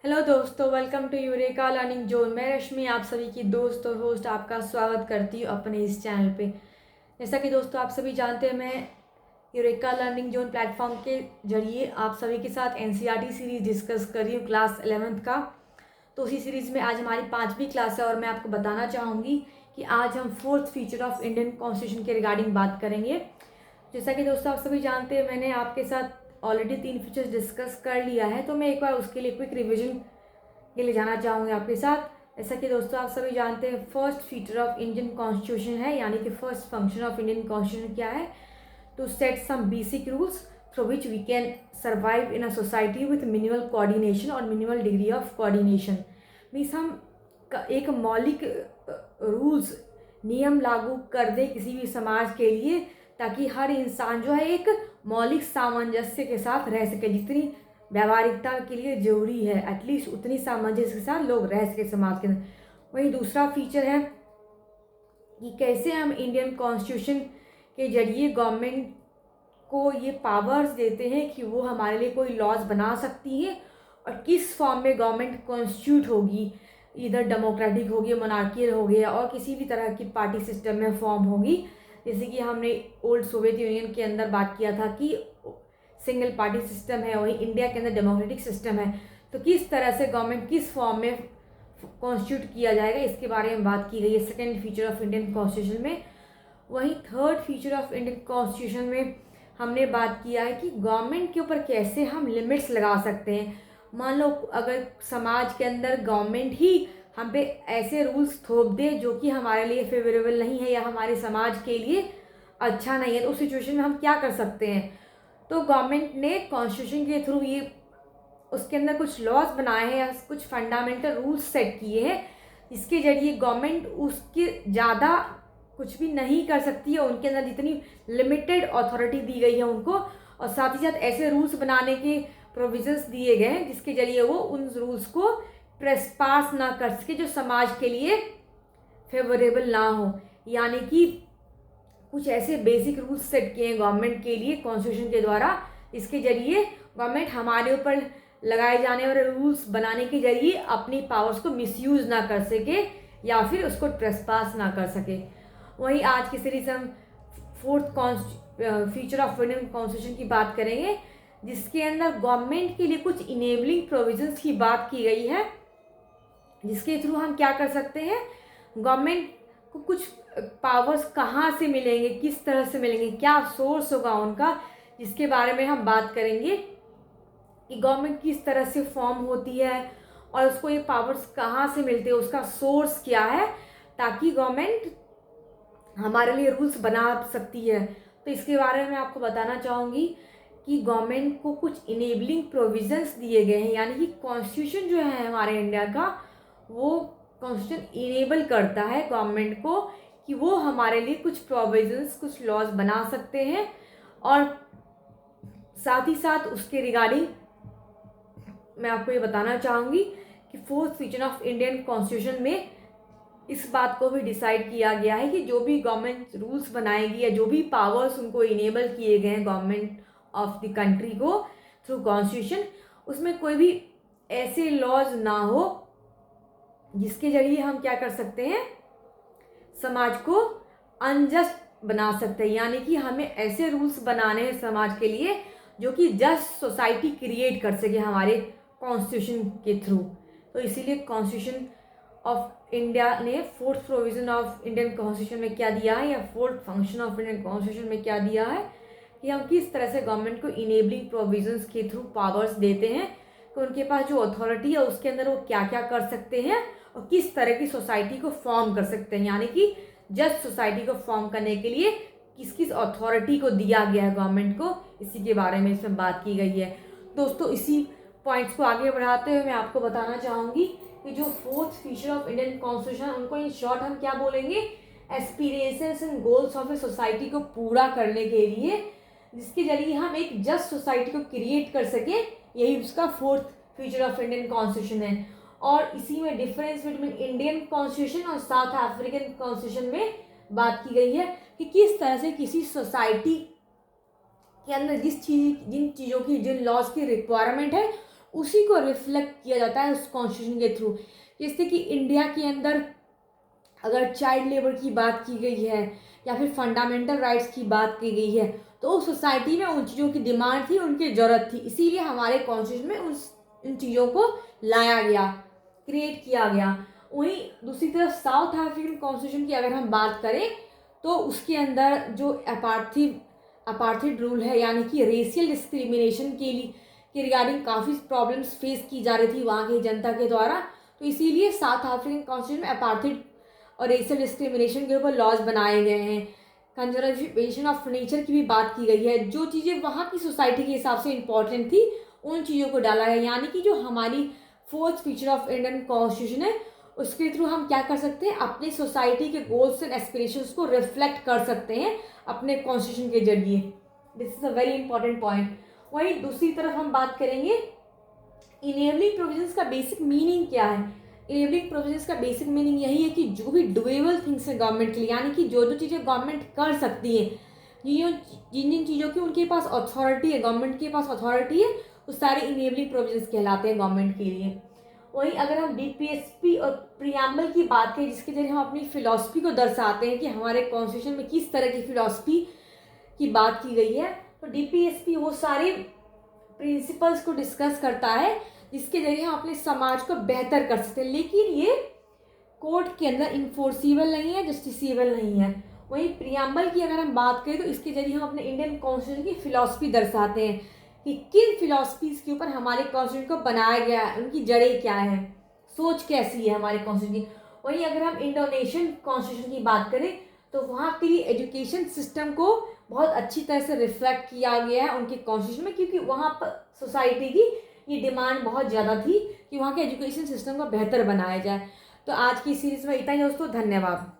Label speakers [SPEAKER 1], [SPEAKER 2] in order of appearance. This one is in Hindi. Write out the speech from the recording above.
[SPEAKER 1] हेलो दोस्तों, welcome to eureka learning zone. मैं रश्मि आप सभी की दोस्त और होस्ट आपका स्वागत करती हूँ अपने इस चैनल पे। जैसा कि दोस्तों आप सभी जानते हैं, मैं यूरेका लर्निंग जोन प्लेटफॉर्म के जरिए आप सभी के साथ एनसीईआरटी सीरीज़ डिस्कस कर रही हूँ क्लास 11th का। तो उसी सीरीज़ में आज हमारी 5वीं क्लास है और मैं आपको बताना चाहूँगी कि आज हम 4th feature of Indian constitution के रिगार्डिंग बात करेंगे। जैसा कि दोस्तों आप सभी जानते हैं, मैंने आपके साथ ऑलरेडी 3 फीचर्स डिस्कस कर लिया है, तो मैं एक बार उसके लिए क्विक रिविजन के लिए जाना चाहूँगी आपके साथ। जैसा कि दोस्तों आप सभी जानते हैं, first feature of Indian constitution है, यानी कि first function of Indian constitution क्या है? To set some basic rules through which we can survive in a society with minimal coordination और minimal degree of coordination. Means हम एक मौलिक रूल्स नियम लागू कर दे किसी भी समाज के लिए, ताकि हर इंसान जो है एक मौलिक सामंजस्य के साथ रह सके। जितनी व्यावहारिकता के लिए जरूरी है, एटलीस्ट उतनी सामंजस्य के साथ लोग रह सके समाज के अंदर। वही दूसरा फीचर है कि कैसे हम इंडियन कॉन्स्टिट्यूशन के जरिए गवर्नमेंट को ये पावर्स देते हैं कि वो हमारे लिए कोई लॉज बना सकती है, और किस फॉर्म में गवर्नमेंट कॉन्स्टिट्यूट होगी, इधर डेमोक्रेटिक होगी, मोनार्कियल होगी, और किसी भी तरह की पार्टी सिस्टम में फॉर्म होगी। जैसे कि हमने ओल्ड सोवियत यूनियन के अंदर बात किया था कि सिंगल पार्टी सिस्टम है, वही इंडिया के अंदर डेमोक्रेटिक सिस्टम है। तो किस तरह से गवर्नमेंट किस फॉर्म में कॉन्स्टिट्यूट किया जाएगा, इसके बारे में बात की गई है second feature of Indian constitution में। वहीं third feature of Indian constitution में हमने बात किया है कि गवर्नमेंट के ऊपर कैसे हम लिमिट्स लगा सकते हैं। मान लो अगर समाज के अंदर गवर्नमेंट ही हम पे ऐसे रूल्स थोप दे जो कि हमारे लिए फेवरेबल नहीं है या हमारे समाज के लिए अच्छा नहीं है, तो उस सिचुएशन में हम क्या कर सकते हैं? तो गवर्नमेंट ने कॉन्स्टिट्यूशन के थ्रू ये उसके अंदर कुछ लॉज बनाए हैं या कुछ फंडामेंटल रूल्स सेट किए हैं, जिसके जरिए गवर्नमेंट उसके ज़्यादा कुछ भी नहीं कर सकती है। उनके अंदर जितनी लिमिटेड अथॉरिटी दी गई है उनको, और साथ ही साथ ऐसे रूल्स बनाने के प्रोविजंस दिए गए हैं जिसके जरिए वो उन रूल्स को ट्रेसपास ना कर सके जो समाज के लिए फेवरेबल ना हो। यानी कि कुछ ऐसे बेसिक रूल्स सेट किए हैं गवर्नमेंट के लिए कॉन्स्टिट्यूशन के द्वारा, इसके जरिए गवर्नमेंट हमारे ऊपर लगाए जाने वाले रूल्स बनाने के जरिए अपनी पावर्स को मिसयूज ना कर सके या फिर उसको ट्रेसपास ना कर सके। वहीं आज की सीरीज हम fourth feature of Indian constitution की बात करेंगे, जिसके अंदर गवर्नमेंट के लिए कुछ इनेबलिंग प्रोविजंस की बात की गई है, जिसके थ्रू हम क्या कर सकते हैं, गवर्नमेंट को कुछ पावर्स कहाँ से मिलेंगे, किस तरह से मिलेंगे, क्या सोर्स होगा उनका, जिसके बारे में हम बात करेंगे कि गवर्नमेंट किस तरह से फॉर्म होती है और उसको ये पावर्स कहाँ से मिलते हैं, उसका सोर्स क्या है, ताकि गवर्नमेंट हमारे लिए रूल्स बना सकती है। तो इसके बारे में आपको बताना चाहूँगी कि गवर्नमेंट को कुछ इनेबलिंग प्रोविजंस दिए गए हैं, यानी कि कॉन्स्टिट्यूशन जो है हमारे इंडिया का, वो कॉन्स्टिट्यूशन इनेबल करता है गवर्नमेंट को कि वो हमारे लिए कुछ प्रोविजंस, कुछ लॉज बना सकते हैं। और साथ ही साथ उसके रिगार्डिंग मैं आपको ये बताना चाहूँगी कि fourth feature of Indian constitution में इस बात को भी डिसाइड किया गया है कि जो भी गवर्नमेंट रूल्स बनाएगी या जो भी पावर्स उनको इनेबल किए गए हैं गवर्नमेंट ऑफ द कंट्री को थ्रू कॉन्स्टिट्यूशन, उसमें कोई भी ऐसे लॉज ना हो जिसके जरिए हम क्या कर सकते हैं, समाज को अनजस्ट बना सकते हैं। यानी कि हमें ऐसे रूल्स बनाने हैं समाज के लिए जो कि जस्ट सोसाइटी क्रिएट कर सके हमारे कॉन्स्टिट्यूशन के थ्रू। तो इसीलिए कॉन्स्टिट्यूशन ऑफ इंडिया ने fourth provision of Indian constitution में क्या दिया है, या fourth function of Indian constitution में क्या दिया है, कि हम किस तरह से गवर्नमेंट को इनेबलिंग प्रोविजंस के थ्रू पावर्स देते हैं कि उनके पास जो अथॉरिटी है उसके अंदर वो क्या क्या कर सकते हैं और किस तरह की सोसाइटी को फॉर्म कर सकते हैं। यानी कि जस्ट सोसाइटी को फॉर्म करने के लिए किस किस अथॉरिटी को दिया गया है गवर्नमेंट को, इसी के बारे में इसमें बात की गई है। दोस्तों इसी पॉइंट्स को आगे बढ़ाते हुए मैं आपको बताना चाहूँगी कि जो fourth feature of Indian constitution, उनको इन शॉर्ट हम क्या बोलेंगे, aspirations and goals of a society को पूरा करने के लिए, जिसके जरिए हम एक जस्ट सोसाइटी को क्रिएट कर सके, यही उसका fourth feature of Indian constitution है। और इसी में डिफरेंस बिटवीन इंडियन कॉन्स्टिट्यूशन और साउथ अफ्रीकन कॉन्स्टिट्यूशन में बात की गई है कि किस तरह से किसी सोसाइटी के अंदर जिन चीज़ों की, जिन लॉज की रिक्वायरमेंट है, उसी को रिफ्लेक्ट किया जाता है उस कॉन्स्टिट्यूशन के थ्रू। जैसे कि इंडिया के अंदर अगर चाइल्ड लेबर की बात की गई है या फिर फंडामेंटल राइट्स की बात की गई है, तो उस सोसाइटी में उन चीज़ों की डिमांड थी, उनकी ज़रूरत थी, इसीलिए हमारे कॉन्स्टिट्यूशन में उन चीज़ों को लाया गया, क्रिएट किया गया। वहीं दूसरी तरफ साउथ अफ्रीकन कॉन्स्टिट्यूशन की अगर हम बात करें तो उसके अंदर जो अपार्थिड रूल है, यानी कि रेशियल डिस्क्रिमिनेशन के रिगार्डिंग काफ़ी प्रॉब्लम्स फेस की जा रही थी वहाँ की जनता के द्वारा, तो इसीलिए साउथ अफ्रीकन कॉन्स्टिट्यूशन में अपार्थिड और रेशियल डिस्क्रिमिनेशन के ऊपर लॉज बनाए गए हैं। कंजर्वेशन ऑफ नेचर की भी बात की गई है, जो चीज़ें वहाँ की सोसाइटी के हिसाब से इम्पॉर्टेंट थी उन चीज़ों को डाला गया, यानी कि जो हमारी fourth feature of Indian constitution है उसके थ्रू हम क्या कर सकते हैं, अपनी सोसाइटी के गोल्स एंड एस्पिरेशंस को रिफ्लेक्ट कर सकते हैं अपने कॉन्स्टिट्यूशन के जरिए। This is a very important point. वहीं दूसरी तरफ हम बात करेंगे इनेबलिंग प्रोविजंस का बेसिक मीनिंग क्या है। इनेबलिंग प्रोविजंस का बेसिक मीनिंग यही है कि जो भी डुएबल थिंग्स है गवर्नमेंट के लिए, यानी कि जो जो चीज़ें गवर्नमेंट कर सकती है, जिन जिन चीज़ों की उनके पास अथॉरिटी है, गवर्नमेंट के पास अथॉरिटी है, वो सारे इनेबलिंग प्रोविजंस कहलाते हैं गवर्नमेंट के लिए। वहीं अगर हम डीपीएसपी और प्रियम्बल की बात करें, जिसके जरिए हम अपनी फिलॉसफी को दर्शाते हैं कि हमारे कॉन्स्टिट्यूशन में किस तरह की फिलॉसफी की बात की गई है, तो डीपीएसपी वो सारे प्रिंसिपल्स को डिस्कस करता है जिसके जरिए हम अपने समाज को बेहतर कर सकते हैं, लेकिन ये कोर्ट के अंदर इन्फोर्सिबल नहीं है, जस्टिसेबल नहीं है। वहीं प्रियम्बल की अगर हम बात करें तो इसके जरिए हम अपने इंडियन कॉन्स्टिट्यूशन की फिलॉसफी दर्शाते हैं कि किन फिलॉसफीज के ऊपर हमारे कॉन्स्टिट्यूशन को बनाया गया है, उनकी जड़ें क्या है, सोच कैसी है हमारे कॉन्स्टिट्यूशन की। वहीं अगर हम इंडोनेशियन कॉन्स्टिट्यूशन की बात करें तो वहाँ के लिए एजुकेशन सिस्टम को बहुत अच्छी तरह से रिफ्लेक्ट किया गया है उनके कॉन्स्टिट्यूशन में, क्योंकि वहाँ पर सोसाइटी की ये डिमांड बहुत ज़्यादा थी कि वहाँ के एजुकेशन सिस्टम को बेहतर बनाया जाए। तो आज की सीरीज़ में इतना ही दोस्तों, धन्यवाद।